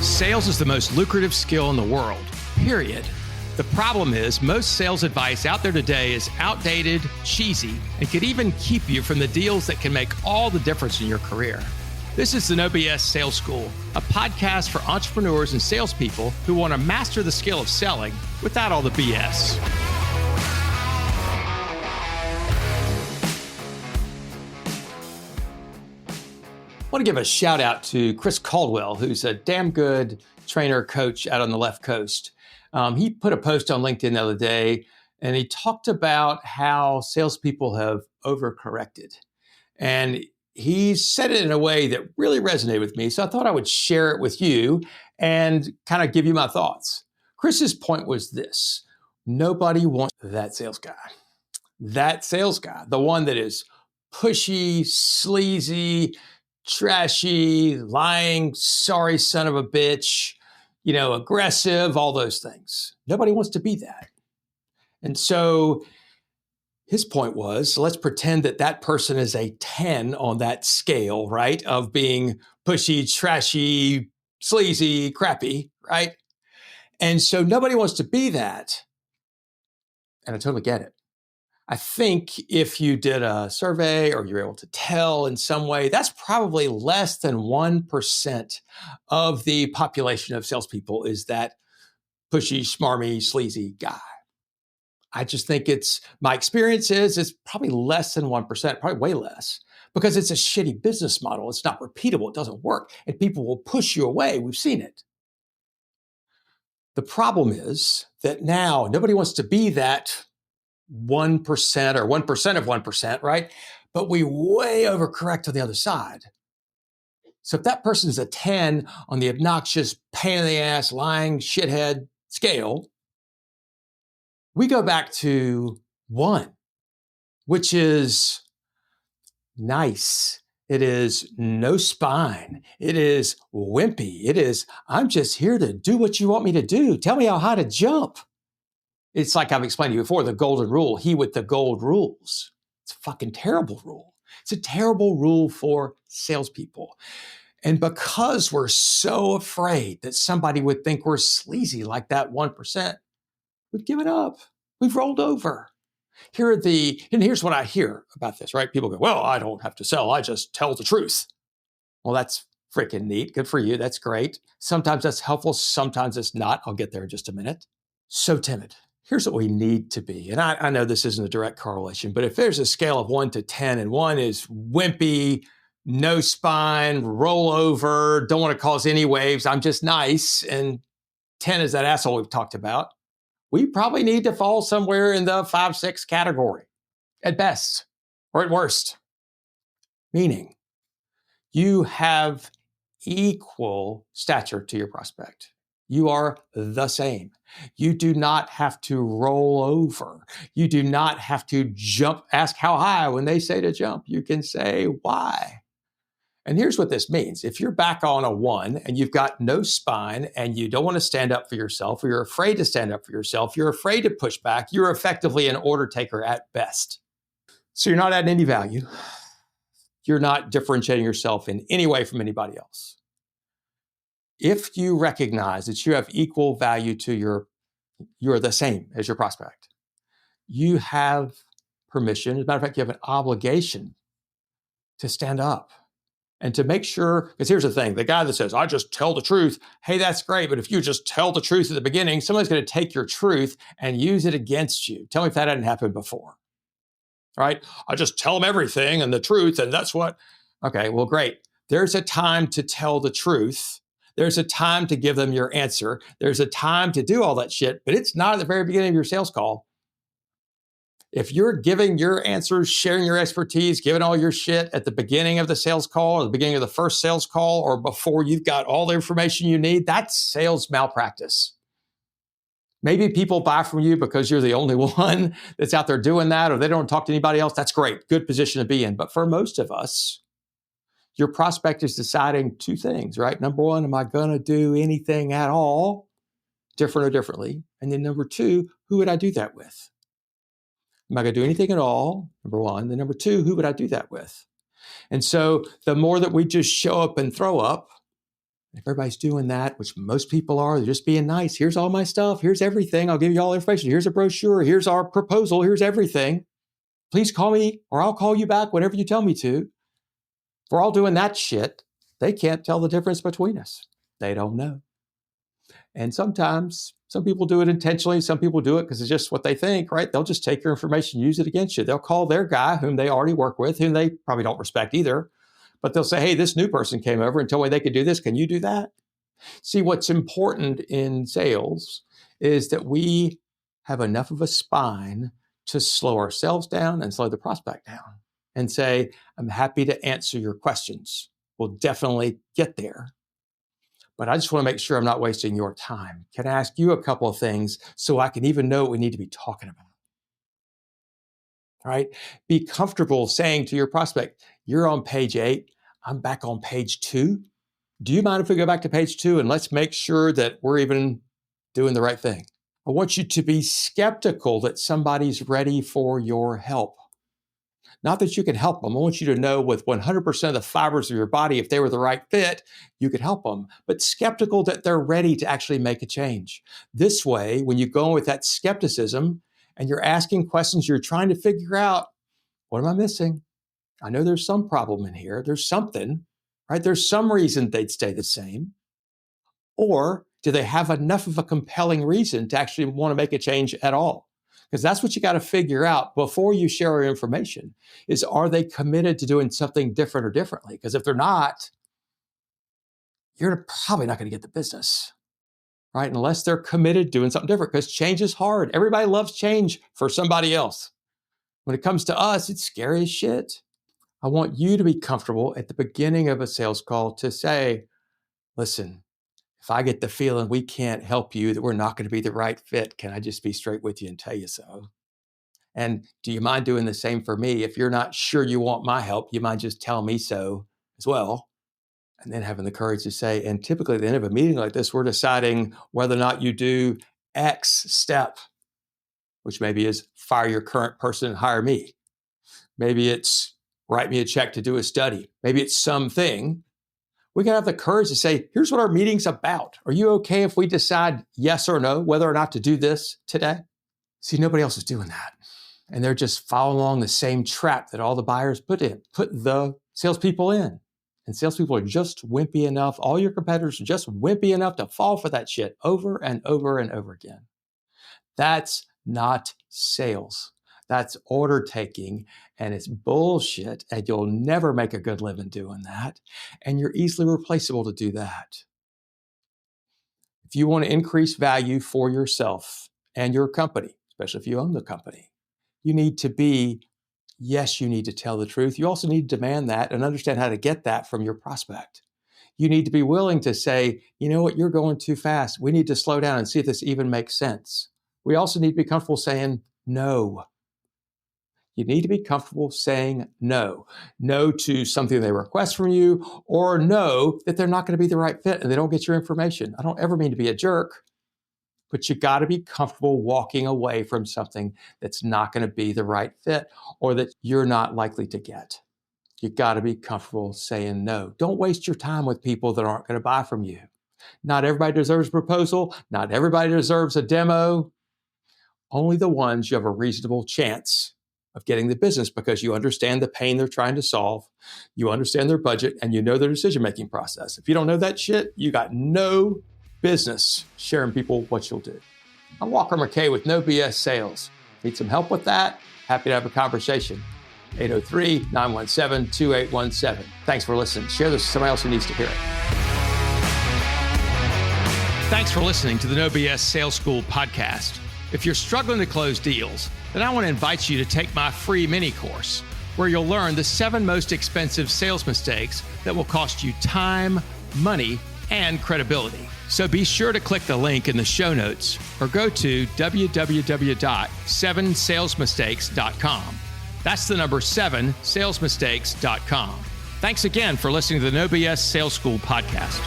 Sales is the most lucrative skill in the world, period. The problem is most sales advice out there today is outdated, cheesy, and could even keep you from the deals that can make all the difference in your career. This is the No BS Sales School, a podcast for entrepreneurs and salespeople who want to master the skill of selling without all the BS. I want to give a shout out to Chris Caldwell, who's a damn good trainer coach out on the left coast. He put a post on LinkedIn the other day, and he talked about how salespeople have overcorrected. And he said it in a way that really resonated with me. So I thought I would share it with you and kind of give you my thoughts. Chris's point was this: nobody wants that sales guy. That sales guy, the one that is pushy, sleazy, trashy, lying, sorry son of a bitch, aggressive, all those things. Nobody wants to be that. And so his point was, let's pretend that that person is a 10 on that scale, right? Of being pushy, trashy, sleazy, crappy, right? And so nobody wants to be that. And I totally get it. I think if you did a survey or you're able to tell in some way, that's probably less than 1% of the population of salespeople is that pushy, smarmy, sleazy guy. I just think my experience is it's probably less than 1%, probably way less, because it's a shitty business model. It's not repeatable. It doesn't work. And people will push you away. We've seen it. The problem is that now nobody wants to be that 1% or 1% of 1%, right? But we way overcorrect on the other side. So if that person's a 10 on the obnoxious, pain in the ass, lying, shithead scale, we go back to 1, which is nice. It is no spine. It is wimpy. It is, I'm just here to do what you want me to do. Tell me how high to jump. It's like I've explained to you before, the golden rule, he with the gold rules. It's a fucking terrible rule. It's a terrible rule for salespeople. And because we're so afraid that somebody would think we're sleazy like that 1%, we've given up. We've rolled over. And here's what I hear about this, right? People go, well, I don't have to sell. I just tell the truth. Well, that's freaking neat. Good for you. That's great. Sometimes that's helpful. Sometimes it's not. I'll get there in just a minute. So timid. Here's what we need to be. And I know this isn't a direct correlation, but if there's a scale of 1 to 10 and 1 is wimpy, no spine, roll over, don't want to cause any waves, I'm just nice, and 10 is that asshole we've talked about, we probably need to fall somewhere in the 5, 6 category at best or at worst. Meaning you have equal stature to your prospect. You are the same. You do not have to roll over. You do not have to jump, ask how high when they say to jump. You can say why. And here's what this means. If you're back on a 1 and you've got no spine and you don't want to stand up for yourself, or you're afraid to stand up for yourself, you're afraid to push back, you're effectively an order taker at best. So you're not adding any value. You're not differentiating yourself in any way from anybody else. If you recognize that you have equal value to you're the same as your prospect, you have permission. As a matter of fact, you have an obligation to stand up and to make sure, because here's the thing, the guy that says, I just tell the truth, hey, that's great, but if you just tell the truth at the beginning, somebody's going to take your truth and use it against you. Tell me if that hadn't happened before, right? I just tell them everything and the truth, and that's what, okay, well, great. There's a time to tell the truth. There's a time to give them your answer. There's a time to do all that shit, but it's not at the very beginning of your sales call. If you're giving your answers, sharing your expertise, giving all your shit at the beginning of the sales call or the beginning of the first sales call or before you've got all the information you need, that's sales malpractice. Maybe people buy from you because you're the only one that's out there doing that, or they don't talk to anybody else. That's great. Good position to be in. But for most of us, your prospect is deciding 2 things, right? Number 1, am I going to do anything at all, different or differently? And then number 2, who would I do that with? Am I going to do anything at all? Number 1. Then number 2, who would I do that with? And so the more that we just show up and throw up, If everybody's doing that, which most people are, they're just being nice. Here's all my stuff. Here's everything. I'll give you all information. Here's a brochure. Here's our proposal. Here's everything. Please call me or I'll call you back whenever you tell me to. If we're all doing that shit, they can't tell the difference between us. They don't know. And sometimes some people do it intentionally. Some people do it because it's just what they think, right? They'll just take your information, use it against you. They'll call their guy whom they already work with, whom they probably don't respect either. But they'll say, hey, this new person came over and told me they could do this. Can you do that? See, what's important in sales is that we have enough of a spine to slow ourselves down and slow the prospect down and say, I'm happy to answer your questions. We'll definitely get there. But I just want to make sure I'm not wasting your time. Can I ask you a couple of things so I can even know what we need to be talking about? All right? Be comfortable saying to your prospect, you're on page 8, I'm back on page 2. Do you mind if we go back to page 2 and let's make sure that we're even doing the right thing? I want you to be skeptical that somebody's ready for your help. Not that you can help them. I want you to know with 100% of the fibers of your body, if they were the right fit, you could help them. But skeptical that they're ready to actually make a change. This way, when you go in with that skepticism and you're asking questions, you're trying to figure out, what am I missing? I know there's some problem in here. There's something, right? There's some reason they'd stay the same. Or do they have enough of a compelling reason to actually want to make a change at all? Because that's what you got to figure out before you share your information is, are they committed to doing something different or differently? Because if they're not, you're probably not going to get the business, right? Unless they're committed to doing something different, because change is hard. Everybody loves change for somebody else. When it comes to us, it's scary as shit. I want you to be comfortable at the beginning of a sales call to say, listen, if I get the feeling we can't help you, that we're not going to be the right fit, can I just be straight with you and tell you so? And do you mind doing the same for me? If you're not sure you want my help, you mind just tell me so as well? And then having the courage to say, and typically at the end of a meeting like this, we're deciding whether or not you do X step, which maybe is fire your current person and hire me. Maybe it's write me a check to do a study. Maybe it's something. We can have the courage to say, here's what our meeting's about. Are you okay if we decide yes or no, whether or not to do this today? See, nobody else is doing that. And they're just following along the same trap that all the buyers put the salespeople in. And salespeople are just wimpy enough. All your competitors are just wimpy enough to fall for that shit over and over and over again. That's not sales. That's order taking, and it's bullshit, and you'll never make a good living doing that, and you're easily replaceable to do that. If you want to increase value for yourself and your company, especially if you own the company, you need to be, yes, you need to tell the truth. You also need to demand that and understand how to get that from your prospect. You need to be willing to say, you know what, you're going too fast. We need to slow down and see if this even makes sense. We also need to be comfortable saying no. You need to be comfortable saying no. No to something they request from you, or no that they're not going to be the right fit and they don't get your information. I don't ever mean to be a jerk, but you got to be comfortable walking away from something that's not going to be the right fit or that you're not likely to get. You got to be comfortable saying no. Don't waste your time with people that aren't going to buy from you. Not everybody deserves a proposal. Not everybody deserves a demo. Only the ones you have a reasonable chance of getting the business because you understand the pain they're trying to solve, you understand their budget, and you know their decision-making process. If you don't know that shit, you got no business sharing people what you'll do. I'm Walker McKay with No BS Sales. Need some help with that? Happy to have a conversation. 803-917-2817. Thanks for listening. Share this with somebody else who needs to hear it. Thanks for listening to the No BS Sales School podcast. If you're struggling to close deals, then I want to invite you to take my free mini course where you'll learn the 7 most expensive sales mistakes that will cost you time, money, and credibility. So be sure to click the link in the show notes or go to www.7salesmistakes.com. That's the number 7salesmistakes.com. Thanks again for listening to the No BS Sales School podcast.